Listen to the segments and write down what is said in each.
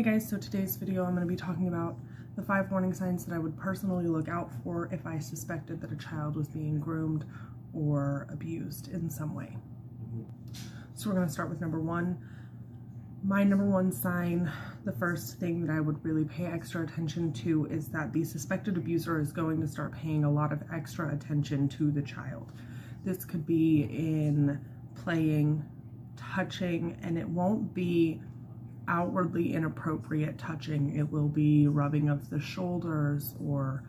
guys, so today's video I'm going to be talking about the 5 warning signs that I would personally look out for if I suspected that a child was being groomed or abused in some way. So we're going to start with number 1. My number 1 sign, the first thing that I would really pay extra attention to is that the suspected abuser is going to start paying a lot of extra attention to the child. This could be in playing, touching, and it won't be outwardly inappropriate touching. It will be rubbing of the shoulders or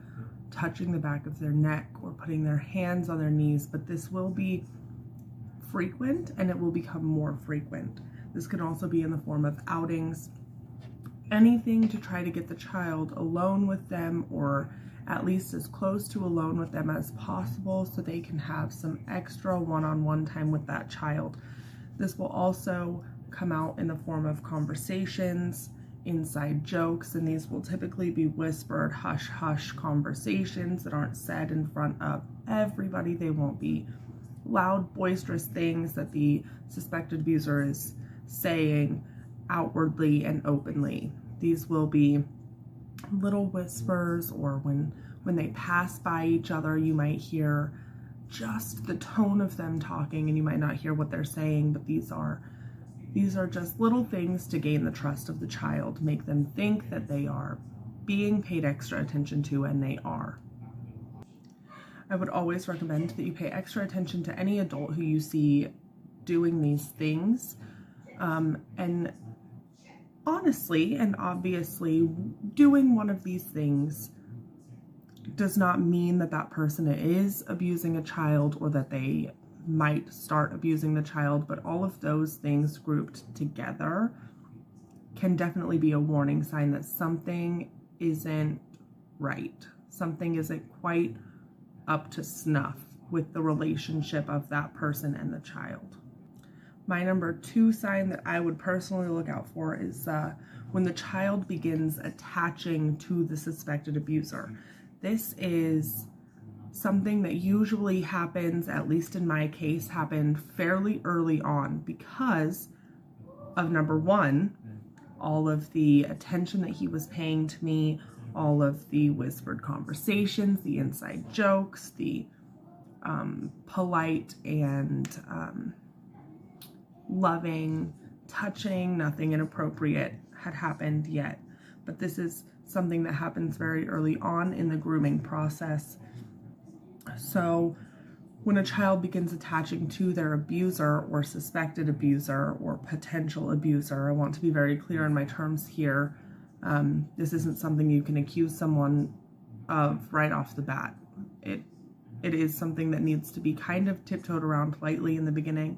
touching the back of their neck or putting their hands on their knees, but this will be frequent and it will become more frequent. This can also be in the form of outings, anything to try to get the child alone with them or at least as close to alone with them as possible so they can have some extra one-on-one time with that child. This will also come out in the form of conversations, inside jokes, and these will typically be whispered hush-hush conversations that aren't said in front of everybody. They won't be loud, boisterous things that the suspected abuser is saying outwardly and openly. These will be little whispers, or when they pass by each other, you might hear just the tone of them talking and you might not hear what they're saying, but these are just little things to gain the trust of the child, make them think that they are being paid extra attention to, and they are. I would always recommend that you pay extra attention to any adult who you see doing these things. And honestly and obviously, doing one of these things does not mean that that person is abusing a child or that they might start abusing the child, but all of those things grouped together can definitely be a warning sign that something isn't right. Something isn't quite up to snuff with the relationship of that person and the child. My number 2 sign that I would personally look out for is when the child begins attaching to the suspected abuser. This is something that usually happens, at least in my case, happened fairly early on because of number 1, all of the attention that he was paying to me, all of the whispered conversations, the inside jokes, the polite and loving touching. Nothing inappropriate had happened yet, but this is something that happens very early on in the grooming process. So when a child begins attaching to their abuser or suspected abuser or potential abuser, I want to be very clear on my terms here. This isn't something you can accuse someone of right off the bat. It is something that needs to be kind of tiptoed around politely in the beginning.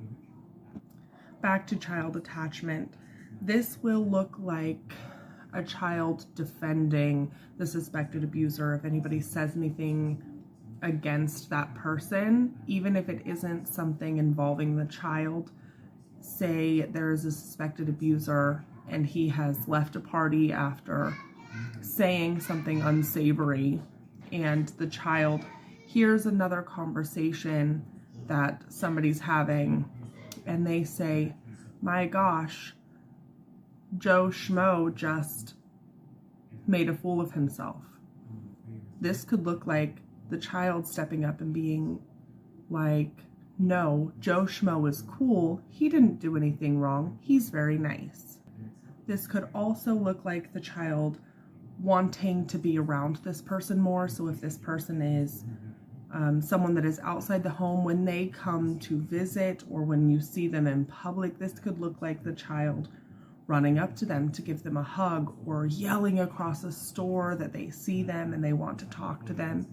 Back to child attachment. This will look like a child defending the suspected abuser. If anybody says anything against that person, even if it isn't something involving the child, say there is a suspected abuser and he has left a party after saying something unsavory, and the child hears another conversation that somebody's having and they say, "My gosh, Joe Schmo just made a fool of himself." This could look like the child stepping up and being like, "No, Joe Schmo is cool. He didn't do anything wrong. He's very nice." This could also look like the child wanting to be around this person more. So if this person is someone that is outside the home, when they come to visit or when you see them in public, this could look like the child running up to them to give them a hug or yelling across a store that they see them and they want to talk to them.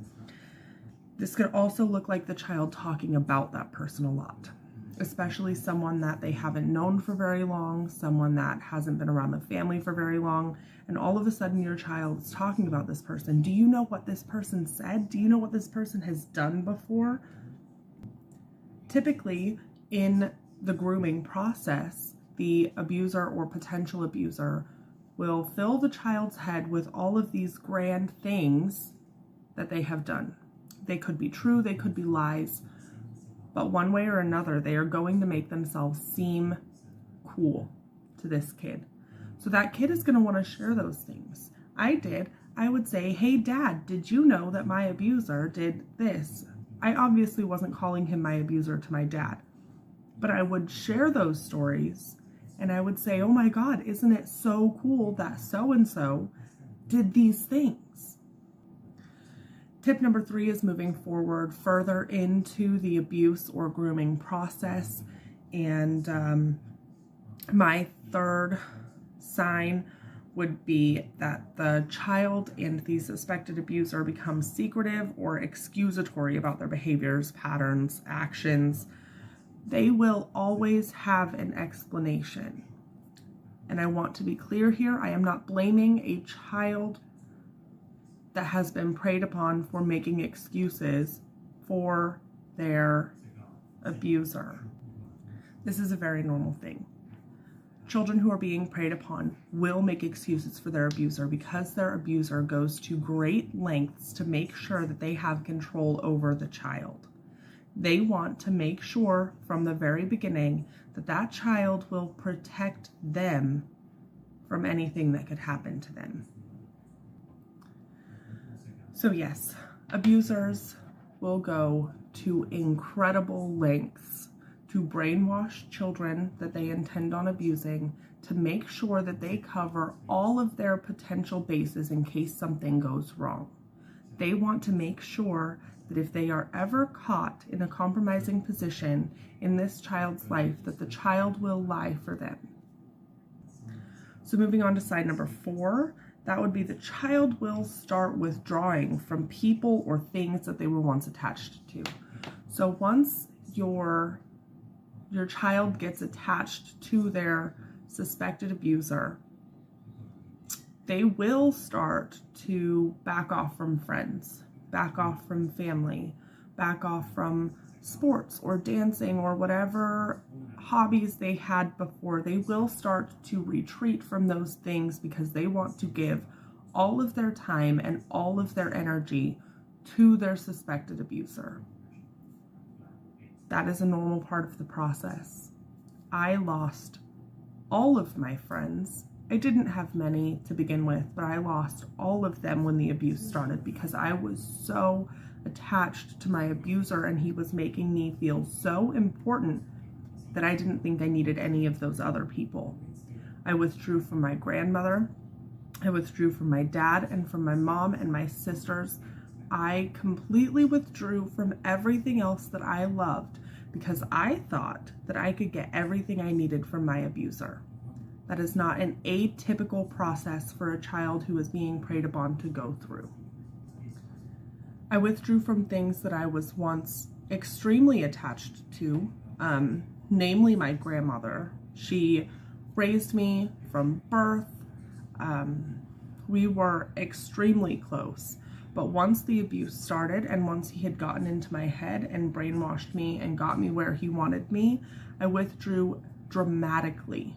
This could also look like the child talking about that person a lot, especially someone that they haven't known for very long, someone that hasn't been around the family for very long, and all of a sudden your child is talking about this person. Do you know what this person said? Do you know what this person has done before? Typically, in the grooming process, the abuser or potential abuser will fill the child's head with all of these grand things that they have done. They could be true, they could be lies, but one way or another, they are going to make themselves seem cool to this kid. So that kid is going to want to share those things. I would say, hey, Dad, did you know that my abuser did this? I obviously wasn't calling him my abuser to my dad, but I would share those stories and I would say, oh my God, isn't it so cool that so-and-so did these things? Tip number 3 is moving forward further into the abuse or grooming process. And my third sign would be that the child and the suspected abuser become secretive or excusatory about their behaviors, patterns, actions. They will always have an explanation. And I want to be clear here, I am not blaming a child that has been preyed upon for making excuses for their abuser. This is a very normal thing. Children who are being preyed upon will make excuses for their abuser because their abuser goes to great lengths to make sure that they have control over the child. They want to make sure from the very beginning that that child will protect them from anything that could happen to them. So yes, abusers will go to incredible lengths to brainwash children that they intend on abusing to make sure that they cover all of their potential bases in case something goes wrong. They want to make sure that if they are ever caught in a compromising position in this child's life, that the child will lie for them. So moving on to sign number 4, that would be the child will start withdrawing from people or things that they were once attached to. So once your child gets attached to their suspected abuser, they will start to back off from friends, back off from family, back off from sports or dancing or whatever hobbies they had before. They will start to retreat from those things because they want to give all of their time and all of their energy to their suspected abuser. That is a normal part of the process. I lost all of my friends. I didn't have many to begin with, but I lost all of them when the abuse started because I was so attached to my abuser and he was making me feel so important that I didn't think I needed any of those other people. I withdrew from my grandmother. I withdrew from my dad and from my mom and my sisters. I completely withdrew from everything else that I loved because I thought that I could get everything I needed from my abuser. That is not an atypical process for a child who is being preyed upon to go through. I withdrew from things that I was once extremely attached to, namely my grandmother. She raised me from birth. We were extremely close. But once the abuse started and once he had gotten into my head and brainwashed me and got me where he wanted me, I withdrew dramatically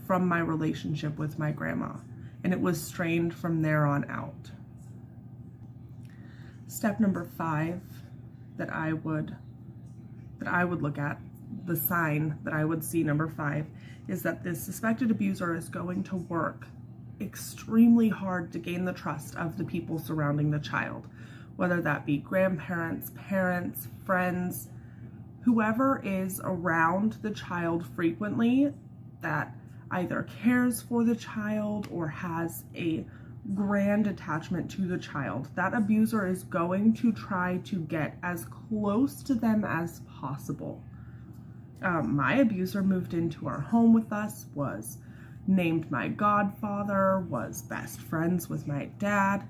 from my relationship with my grandma, and it was strained from there on out. Step number 5 that I would look at, the sign that I would see, number 5, is that the suspected abuser is going to work extremely hard to gain the trust of the people surrounding the child, whether that be grandparents, parents, friends, whoever is around the child frequently that either cares for the child or has a grand attachment to the child. That abuser is going to try to get as close to them as possible. My abuser moved into our home with us, was named my godfather, was best friends with my dad.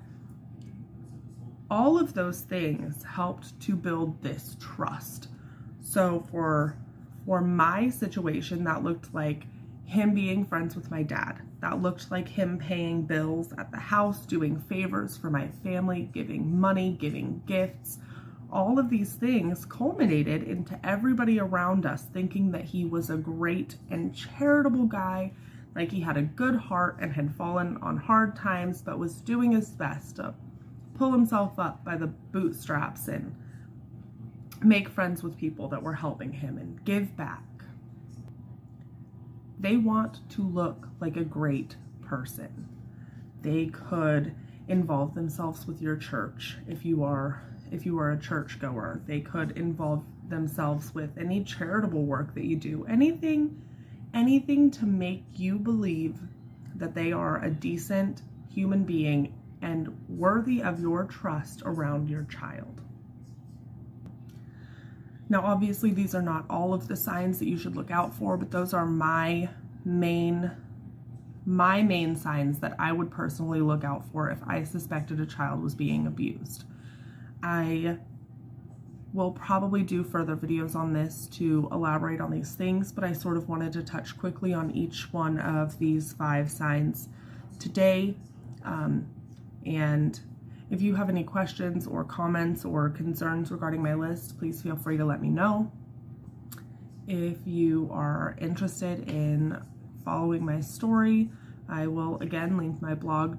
All of those things helped to build this trust. So for my situation, that looked like him being friends with my dad. That looked like him paying bills at the house, doing favors for my family, giving money, giving gifts. All of these things culminated into everybody around us thinking that he was a great and charitable guy, like he had a good heart and had fallen on hard times, but was doing his best to pull himself up by the bootstraps and make friends with people that were helping him and give back. They want to look like a great person. They could involve themselves with your church if you are a churchgoer. They could involve themselves with any charitable work that you do. Anything to make you believe that they are a decent human being and worthy of your trust around your child. Now, obviously, these are not all of the signs that you should look out for, but those are my main signs that I would personally look out for if I suspected a child was being abused. I will probably do further videos on this to elaborate on these things, but I sort of wanted to touch quickly on each one of these 5 signs today. And if you have any questions or comments or concerns regarding my list, please feel free to let me know. If you are interested in following my story, I will again link my blog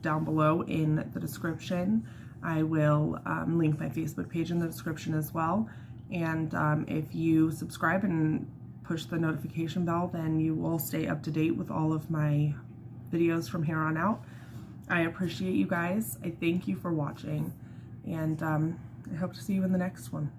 down below in the description. I will link my Facebook page in the description as well. And if you subscribe and push the notification bell, then you will stay up to date with all of my videos from here on out. I appreciate you guys. I thank you for watching, and I hope to see you in the next one.